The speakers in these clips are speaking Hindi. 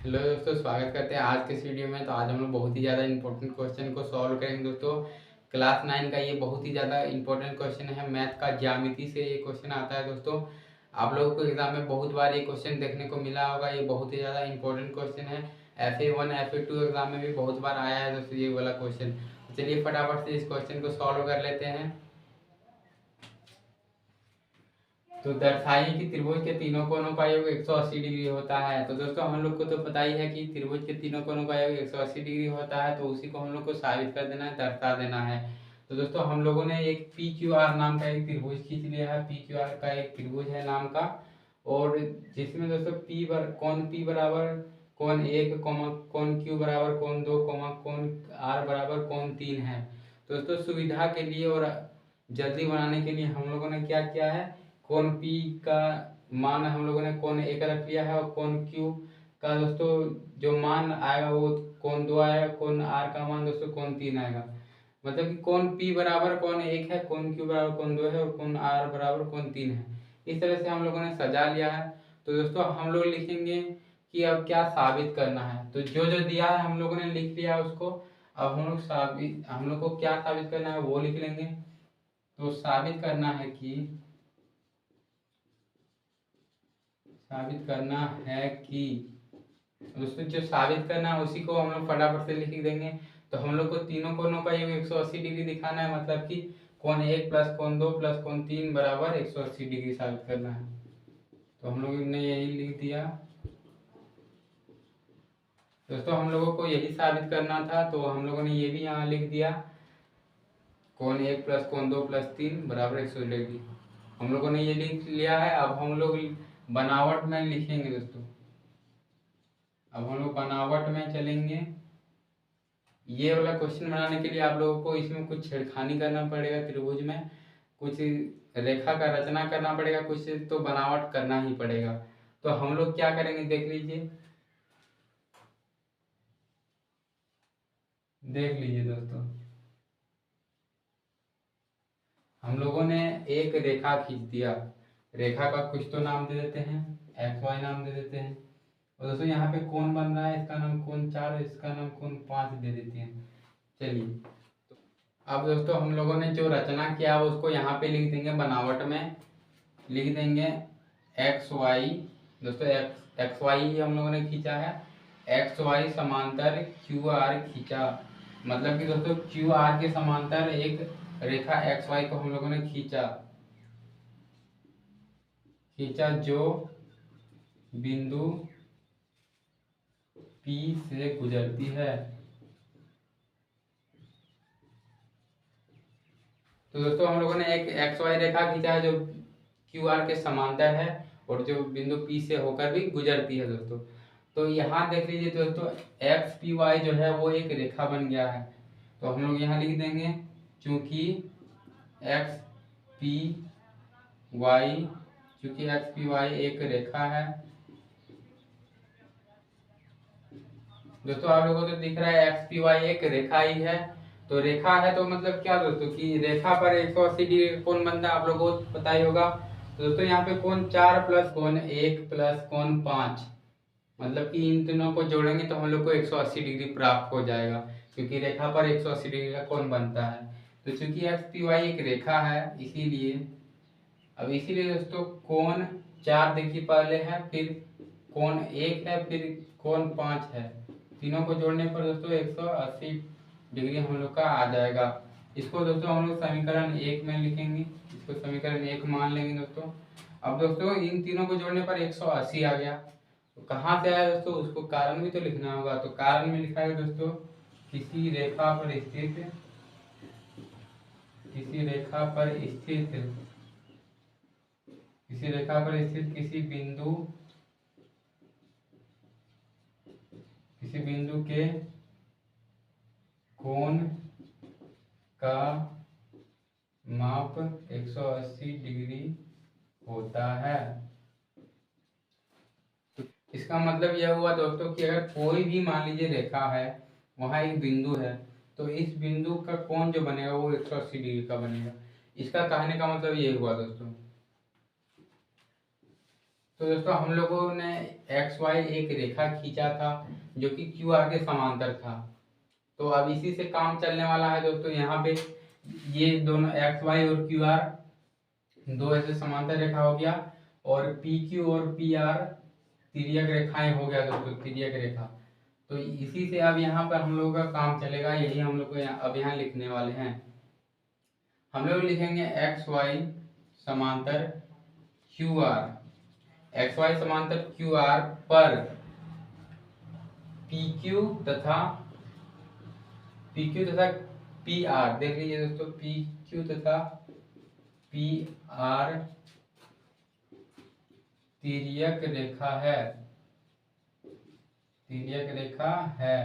हेलो दोस्तों, स्वागत करते हैं आज के इस वीडियो में। तो आज हम लोग बहुत ही ज़्यादा इंपॉर्टेंट क्वेश्चन को सॉल्व करेंगे दोस्तों। क्लास 9 का ये बहुत ही ज़्यादा इंपॉर्टेंट क्वेश्चन है। मैथ का ज्यामिति से ये क्वेश्चन आता है दोस्तों। आप लोगों को एग्जाम में बहुत बार ये क्वेश्चन देखने को मिला होगा। ये बहुत ही ज़्यादा इंपॉर्टेंट क्वेश्चन है। FA1 FA2 एग्जाम में भी बहुत बार आया है दोस्तों ये वाला क्वेश्चन। चलिए फटाफट से इस क्वेश्चन को सॉल्व कर लेते हैं। तो दर्शाइए कि त्रिभुज के तीनों कोणों का योग 180 डिग्री होता है। तो दोस्तों हम लोग को तो पता ही है कि त्रिभुज के तीनों कोणों का योग 180 डिग्री होता है। तो उसी को हम लोग को साबित कर देना है, दर्शा देना है। तो दोस्तों हम लोगों ने एक PQR नाम का एक त्रिभुज खींच लिया है। PQR का एक त्रिभुज है नाम का, और जिसमें दोस्तों कोण P बराबर कोण 1, कोण Q बराबर कोण 2, कोण R बराबर कोण 3 है। तो दोस्तों सुविधा के लिए और जल्दी बनाने के लिए हम लोगों ने क्या किया है, कोण P का मान हम लोगों ने कोण 1 रख लिया है, और कोण Q का दोस्तों जो मान आएगा वो कोण 2 आएगा, कोण R का मान दोस्तों कोण 3 आएगा। मतलब कि कोण P बराबर कोण 1 है, कोण Q बराबर कोण 2 है, और कोण R बराबर कोण 3 है। इस तरह से हम लोगों ने सजा लिया है। तो दोस्तों हम लोग लिखेंगे कि अब क्या साबित करना है। तो जो जो दिया है हम लोगों ने लिख लिया उसको। अब हम लोग को क्या साबित करना है वो लिख लेंगे। तो साबित करना है कि दोस्तों जो साबित करना है उसी को हम लोग फटाफट से लिख देंगे। तो हम लोग को तीनों कोणों का योग 180 डिग्री दिखाना है, मतलब कि कोण 1 प्लस कोण 2 प्लस कोण 3 बराबर 180 डिग्री साबित करना है। तो हम लोग ने यही लिख दिया। दोस्तों हम लोगों को यही साबित करना था, तो हम लोगों ने ये भी यहाँ लिख दिया। कोण 1 प्लस कोण 2 प्लस 3 बराबर 180 डिग्री हम लोगों ने ये लिख लिया है। अब हम लोग बनावट में लिखेंगे दोस्तों। अब हम लोग बनावट में चलेंगे। ये वाला क्वेश्चन बनाने के लिए आप लोगों को इसमें कुछ छेड़खानी करना पड़ेगा। त्रिभुज में कुछ रेखा का रचना करना पड़ेगा, कुछ तो बनावट करना ही पड़ेगा। तो हम लोग क्या करेंगे देख लीजिए, दोस्तों। हम लोगों ने एक रेखा खींच दिया। रेखा का कुछ तो नाम दे देते हैं, XY नाम दे देते हैं। और दोस्तों यहाँ पे कोण बन रहा है, इसका नाम कोण 4, इसका नाम कोण 5 दे देते हैं। चलिए अब दोस्तों हम लोगों ने जो रचना किया है उसको यहाँ पे लिख देंगे, बनावट में लिख देंगे XY। दोस्तों XY ही हम लोगों ने खींचा है। XY समांतर QR खींचा। मतलब कि दोस्तों QR के समांतर एक रेखा XY को हम लोगों ने खींचा जो बिंदु P से गुजरती है। तो दोस्तों हम लोगों ने एक XY रेखा खींचा है जो QR के समांतर है और जो बिंदु P से होकर भी गुजरती है दोस्तों। तो यहाँ देख लीजिए दोस्तों, XPY जो है वो एक रेखा बन गया है। तो हम लोग यहाँ लिख देंगे, चूंकि XPY एक रेखा है। दोस्तों आप लोगों को तो दिख रहा है XPY एक रेखा ही है। तो रेखा है तो मतलब क्या दोस्तों कि रेखा पर 180 डिग्री कोण बनता है, आप लोगों को पता ही होगा। तो दोस्तों यहाँ पे कोण 4 प्लस कोण 1 प्लस कोण 5, मतलब कि इन तीनों को जोड़ेंगे तो हम लोग को 180 डिग्री प्राप्त हो जाएगा, क्योंकि रेखा पर 180 डिग्री का कोण बनता है। तो चूंकि XPY एक रेखा है इसीलिए दोस्तों कोण 4 देखिए पहले है, फिर कोण 1 है, फिर कोण 5 है। तीनों को जोड़ने पर दोस्तों 180 डिग्री हम लोग का आ जाएगा। इसको दोस्तों हम लोग समीकरण 1 में लिखेंगे, इसको समीकरण 1 मान लेंगे दोस्तों। अब दोस्तों इन तीनों को जोड़ने पर 180 आ गया। तो कहाँ से आया दोस्तों, उसको कारण भी तो लिखना होगा। तो कारण में लिखा है दोस्तों, किसी रेखा पर स्थित किसी रेखा पर स्थित किसी बिंदु के कोण का माप 180 डिग्री होता है। तो इसका मतलब यह हुआ दोस्तों कि अगर कोई भी मान लीजिए रेखा है, वहां एक बिंदु है, तो इस बिंदु का कोण जो बनेगा वो 180 डिग्री का बनेगा। इसका कहने का मतलब ये हुआ दोस्तों। तो दोस्तों हम लोगों ने एक्स वाई एक रेखा खींचा था जो कि क्यू आर के समांतर था। तो अब इसी से काम चलने वाला है दोस्तों। यहाँ पे ये दोनों एक्स वाई और क्यू आर दो ऐसे समांतर रेखा हो गया, और पी क्यू और पी आर तिर्यक रेखाएं हो गया दोस्तों, तिर्यक रेखा। तो इसी से अब यहाँ पर हम लोगों का काम चलेगा, यही हम लोग को अब यहाँ लिखने वाले हैं। हम लोग लिखेंगे एक्स वाई समांतर क्यू आर, एक्स वाई समांतर क्यू आर पर पी क्यू तथा पी आर। देख लीजिए दोस्तों, पी क्यू तथा पी आर तिर्यक रेखा है, तिर्यक रेखा है।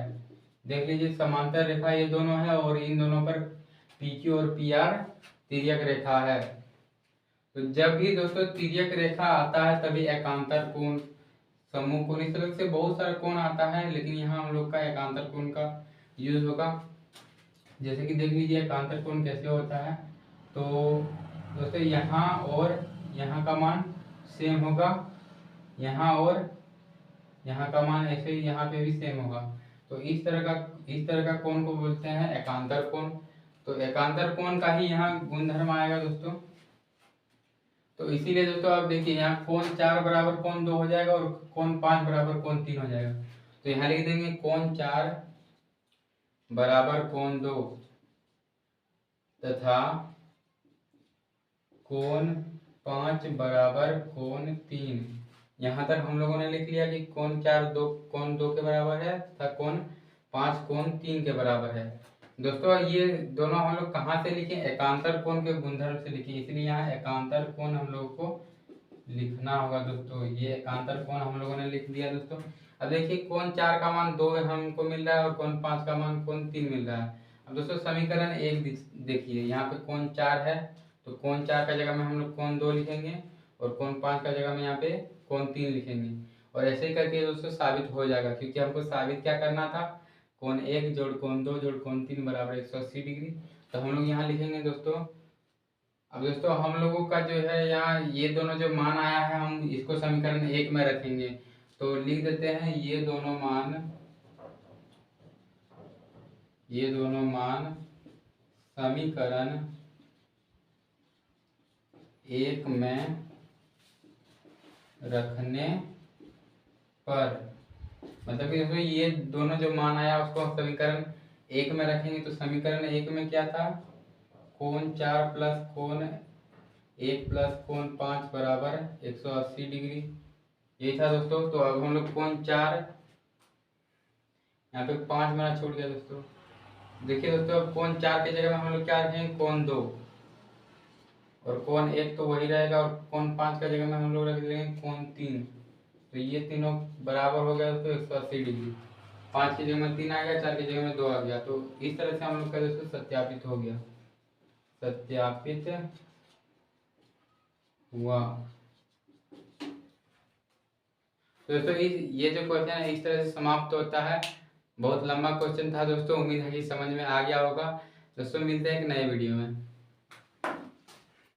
देख लीजिए समांतर रेखा ये दोनों है और इन दोनों पर पी क्यू और पी आर तिर्यक रेखा है। तो जब भी दोस्तों तिर्यक रेखा आता है तभी एकांतर कोण, समूह कोण, इस तरह से बहुत सारा कोण आता है, लेकिन यहाँ हम लोग का एकांतर कोण का यूज होगा। जैसे कि देख लीजिए एकांतर कोण कैसे होता है। तो दोस्तों यहाँ और यहाँ का मान सेम होगा, यहाँ और यहाँ का मान ऐसे ही यहाँ पे भी सेम होगा। तो इस तरह का कोण को बोलते हैं एकांतर कोण। तो एकांतर कोण का ही यहाँ गुणधर्म आएगा दोस्तों। तो इसीलिए दोस्तों आप देखिए यहाँ कोण 4 बराबर कोण 2 हो जाएगा और कोण 5 बराबर कोण 3 हो जाएगा। तो यहाँ लिख देंगे कोण 4 बराबर कोण 2 तथा कोण 5 बराबर कोण 3। यहाँ तक हम लोगों ने लिख लिया कि कोण 4 कोण 2 के बराबर है तथा कोण 5 कोण 3 के बराबर है। दोस्तों ये दोनों हम लोग कहाँ से लिखे, एकांतर कोण के गुणधर्म से लिखे, इसलिए यहाँ एकांतर कोण हम लोगों को लिखना होगा दोस्तों। ये एकांतर कोण हम लोगों ने लिख दिया दोस्तों। अब देखिए कोण 4 का मान 2 हमको मिल रहा है और कोण 5 का मान कोण 3 मिल रहा है। अब दोस्तों समीकरण 1 देखिए, यहाँ पे कोण 4 है तो कोण 4 का जगह में हम लोग कोण 2 लिखेंगे और कोण 5 का जगह में यहाँ पे कोण 3 लिखेंगे, और ऐसे ही करके दोस्तों साबित हो जाएगा, क्योंकि हमको साबित क्या करना था, कोण 1 जोड़ कोण 2 जोड़ कोण 3 बराबर 180 डिग्री। तो हम लोग यहाँ लिखेंगे दोस्तों। अब दोस्तों हम लोगों का जो है यहाँ ये दोनों जो मान आया है हम इसको समीकरण 1 में रखेंगे। तो लिख देते हैं ये दोनों मान समीकरण 1 में रखने पर, मतलब कि दोस्तों ये दोनों जो मान आया उसको समीकरण 1 में रखेंगे। तो समीकरण 1 में क्या था, कोण 4 प्लस कोण 1 प्लस कोण 5 बराबर 180 डिग्री, यही था दोस्तों। तो अब हम लोग कोण 4, यहाँ पे 5 बना छोड़ गया दोस्तों। देखिए दोस्तों अब कोण 4 के जगह में हम लोग क्या रखेंगे, कोण 2, और कोण 1 तो वही रहेगा, और कोण 5 का जगह में हम लोग रख देंगे कोण 3। तो ये तीनों बराबर हो गया दोस्तों 180 डिग्री। 5 की जगह में 3 आ गया, 4 की जगह में 2 आ गया। तो इस तरह से हम लोग का दोस्तों सत्यापित हो गया, सत्यापित हुआ। तो दोस्तों ये जो क्वेश्चन है इस तरह से समाप्त होता है। बहुत लंबा क्वेश्चन था दोस्तों, उम्मीद है कि समझ में आ गया होगा। दोस्तों मिलते हैं एक नए वीडियो में।